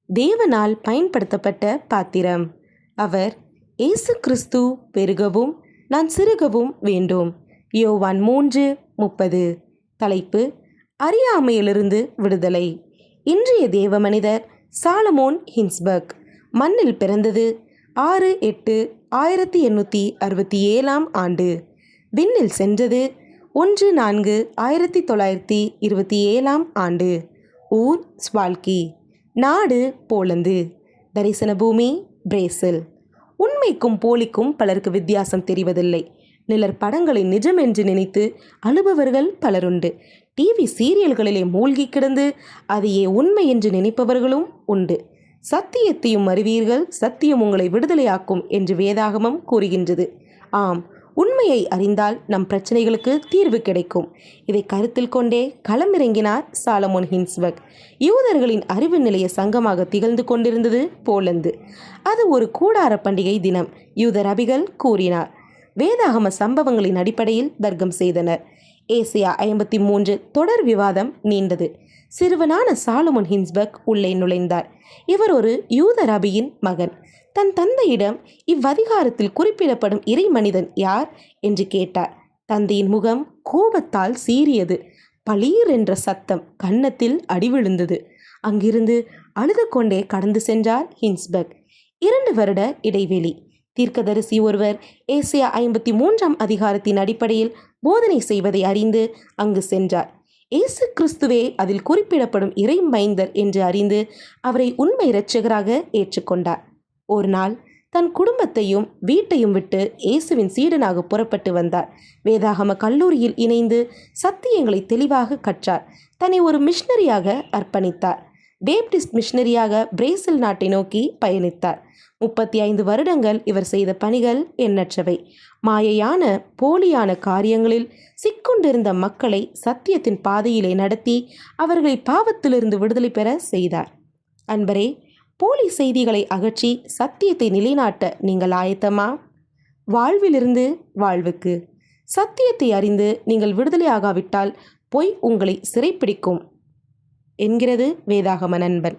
தேவனால் பயன்படுத்தப்பட்ட பாத்திரம். அவர் இயேசு கிறிஸ்து பெருகவும் நான் சிறுகவும் வேண்டும். யோவான் 3:30. தலைப்பு: அறியாமையிலிருந்து விடுதலை. இன்றைய தேவ மனிதர் சாலமோன் ஹின்ஸ்பர்க். மண்ணில் பிறந்தது 6/8/1867 ஆண்டு. விண்ணில் சென்றது 1/4/1927 ஆண்டு. ஊர் ஸ்வால்கி. நாடு போலந்து. தரிசன பூமி பிரேசில். உண்மைக்கும் போலிக்கும் பலருக்கு வித்தியாசம் தெரிவதில்லை. நிழற் படங்களை நிஜம் என்று நினைத்து அழுபவர்கள் பலருண்டு. டிவி சீரியல்களிலே மூழ்கி கிடந்து அதையே உண்மை என்று நினைப்பவர்களும் உண்டு. சத்தியத்தையும் அறிவீர்கள், சத்தியம் உங்களை விடுதலையாக்கும் என்று வேதாகமம் கூறுகின்றது. ஆம், உண்மையை அறிந்தால் நம் பிரச்சனைகளுக்கு தீர்வு கிடைக்கும். இதை கருத்தில் கொண்டே களமிறங்கினார் சாலமோன் ஹின்ஸ்பர்க். யூதர்களின் அறிவு நிலைய சங்கமாக திகழ்ந்து கொண்டிருந்தது போலந்து. அது ஒரு கூடார பண்டிகை தினம். யூத ரபிகள் கூறினார். வேதாகம சம்பவங்களின் அடிப்படையில் தர்க்கம் செய்தனர். ஏசியா 53 தொடர் விவாதம் நீண்டது. சிறுவனான சாலமோன் ஹின்ஸ்பர்க் உள்ளே நுழைந்தார். இவர் ஒரு யூத ரபியின் மகன். தன் தந்தையிடம் இவ்வதிகாரத்தில் குறிப்பிடப்படும் இறை மனிதன் யார் என்று கேட்டார். தந்தையின் முகம் கோபத்தால் சீறியது. பளீர் என்ற சத்தம் கன்னத்தில் அடிவிழுந்தது. அங்கிருந்து அழுது கொண்டே கடந்து சென்றார் ஹின்ஸ்பர்க். 2 வருட இடைவெளி. தீர்க்கதரிசி ஒருவர் ஏசியா 53 அதிகாரத்தின் அடிப்படையில் போதனை செய்வதை அறிந்து அங்கு சென்றார். இயேசு கிறிஸ்துவே அதில் குறிப்பிடப்படும் இறை மைந்தர் என்று அறிந்து அவரை உண்மை இரட்சகராக ஏற்றுக்கொண்டார். ஒரு நாள் தன் குடும்பத்தையும் வீட்டையும் விட்டு இயேசுவின் சீடனாக புறப்பட்டு வந்தார். வேதாகம கல்லூரியில் இணைந்து சத்தியங்களை தெளிவாக கற்றார். தன்னை ஒரு மிஷனரியாக அர்ப்பணித்தார். பேப்டிஸ்ட் மிஷனரியாக பிரேசில் நாட்டை நோக்கி பயணித்தார். 35 வருடங்கள் இவர் செய்த பணிகள் எண்ணற்றவை. மாயையான போலியான காரியங்களில் சிக்கொண்டிருந்த மக்களை சத்தியத்தின் பாதையிலே நடத்தி அவர்களை பாவத்திலிருந்து விடுதலை பெற செய்தார். அன்பரே, போலி செய்திகளை அகற்றி சத்தியத்தை நிலைநாட்ட நீங்கள் ஆயத்தமா? வாழ்விலிருந்து வாழ்வுக்கு. சத்தியத்தை அறிந்து நீங்கள் விடுதலையாகாவிட்டால் பொய் உங்களை சிறைப்பிடிக்கும் என்கிறது வேதாகம நண்பன்.